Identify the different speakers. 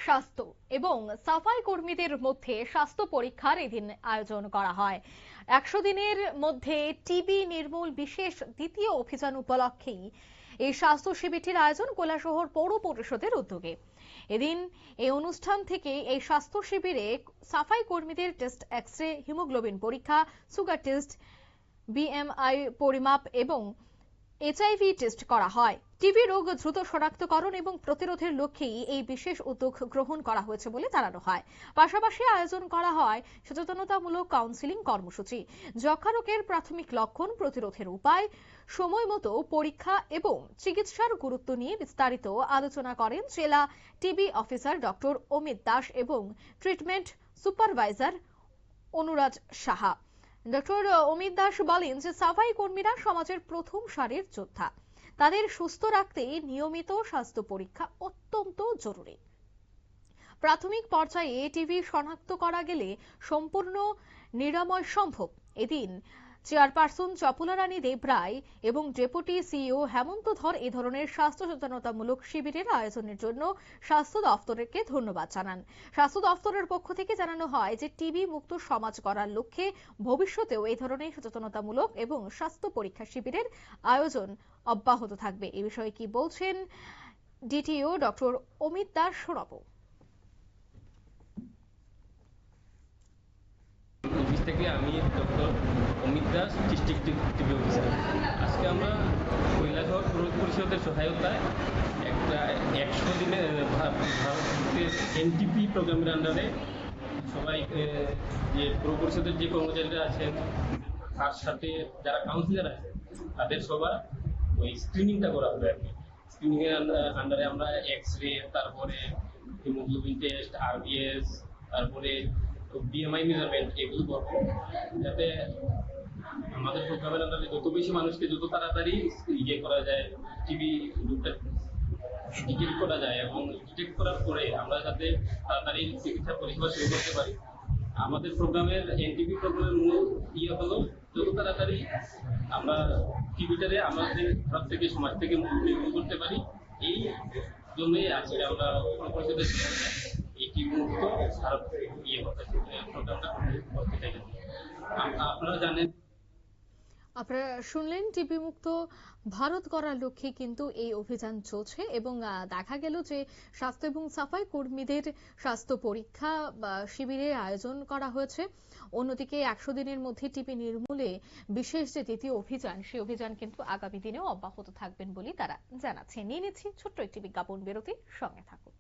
Speaker 1: স্বাস্থ্য এবং সাফাই কর্মীদের মধ্যে স্বাস্থ্য পরীক্ষার এদিন আয়োজন করা হয়। 100 দিনের মধ্যে টিবি নির্মূল বিশেষ দ্বিতীয় অভিযান উপলক্ষেই এই স্বাস্থ্য শিবিরটির আয়োজন কৈলাসহর পৌর পরিষদের উদ্যোগে। এদিন এই অনুষ্ঠান থেকে এই স্বাস্থ্য শিবিরে সাফাই কর্মীদের টেস্ট, এক্স-রে, হিমোগ্লোবিন পরীক্ষা, সুগার টেস্ট, বিএমআই পরিমাপ এবং এইচআইভি টেস্ট করা হয়। টিবি রোগ দ্রুত শনাক্তকরণ এবং প্রতিরোধের লক্ষ্যেই এই বিশেষ উদ্যোগ গ্রহণ করা হয়েছে বলে জানানো হয়। পাশাপাশি আয়োজন করা হয় সচেতনতামূলক কাউন্সিলিং কর্মসূচি, যক্ষ্মা রোগের প্রাথমিক লক্ষণ, প্রতিরোধের উপায়, সময় মতো পরীক্ষা এবং চিকিৎসার গুরুত্ব নিয়ে বিস্তারিত আলোচনা করেন জেলা TB officer doctor Amit Das এবং treatment supervisor Anuraj Saha. Doctor Amit Das বলেন যে সাফাই কর্মীরা সমাজের প্রথম সারির যোদ্ধা, তাদের সুস্থ রাখতে নিয়মিত স্বাস্থ্য পরীক্ষা অত্যন্ত জরুরি। প্রাথমিক পর্যায়ে টিবি শনাক্ত করা গেলে সম্পূর্ণ নিরাময় সম্ভব। এদিন চেয়ারপারসন চপলা রানী দেব রায় এবং ডেপুটি সিইও হেমন্ত ধর এই ধরনের স্বাস্থ্য সচেতনতামূলক শিবিরের আয়োজনের জন্য স্বাস্থ্য দফতরকে ধন্যবাদ জানান। স্বাস্থ্য দফতরের পক্ষ থেকে জানানো হয় যে টিবি মুক্ত সমাজ করার লক্ষ্যে ভবিষ্যতেও এই ধরনের সচেতনতামূলক এবং স্বাস্থ্য পরীক্ষা শিবিরের আয়োজন অব্যাহত থাকবে। এই বিষয়ে কি বলছেন ডিটিও ডক্টর অমিত দাস শোনাবো।
Speaker 2: থেকে আমি doctor Amit Das, district TB officer. আজকে আমরা কৈলাসহর পৌর পরিষদের সহায়তায় একটা 100 দিনের ভারতের এনটিপি প্রোগ্রামের আন্ডারে সবাই যে পৌর পরিষদের যে কর্মচারীরা আছেন, তার সাথে যারা কাউন্সিলর আছেন, তাদের সবার ওই স্ক্রিনিংটা করা হবে আর কি। স্ক্রিনিংয়ের আন্ডারে আমরা এক্স-রে, তারপরে হিমোগ্লোবিন টেস্ট, আরবিএস, তারপরে বিএমআই মেজারমেন্ট, এগুলো করবো যাতে আমাদের প্রোগ্রামের আন্ডারে যত বেশি মানুষকে যত তাড়াতাড়ি ইয়ে করা যায়, টিবি রোগটা ডিটেক্ট করা যায় এবং ডিটেক্ট করার পরে আমরা যাতে তাড়াতাড়ি চিকিৎসা পরিষেবা শুরু করতে পারি। আমাদের প্রোগ্রামের এনটিপি প্রোগ্রামের মূল ইয়ে হলো যত তাড়াতাড়ি আমরা টিবিটারে আমাদের ঘর থেকে সমাজ থেকে নির্মূল করতে পারি। এই জন্যই আজকে আমরা পরিষদের এই টিবি মুক্ত ভারত ইয়ে প্রোগ্রামটা করতে চাই। আপনারা জানেন,
Speaker 1: আপনারা শুনলেন টিবি মুক্ত ভারত গড়ার লক্ষ্যে কিন্তু এই অভিযান চলছে এবং দেখা গেল যে স্বাস্থ্য এবং সাফাই কর্মীদের স্বাস্থ্য পরীক্ষা শিবিরের আয়োজন করা হয়েছে। অন্যদিকে 100 দিনের মধ্যে টিবি নির্মূলে বিশেষ যে দ্বিতীয় অভিযান, সেই অভিযান কিন্তু আগামী দিনেও অব্যাহত থাকবেন বলে তারা জানাচ্ছে। নিয়ে নিচ্ছি ছোট্ট একটি বিজ্ঞাপন বিরতি, সঙ্গে থাকুন।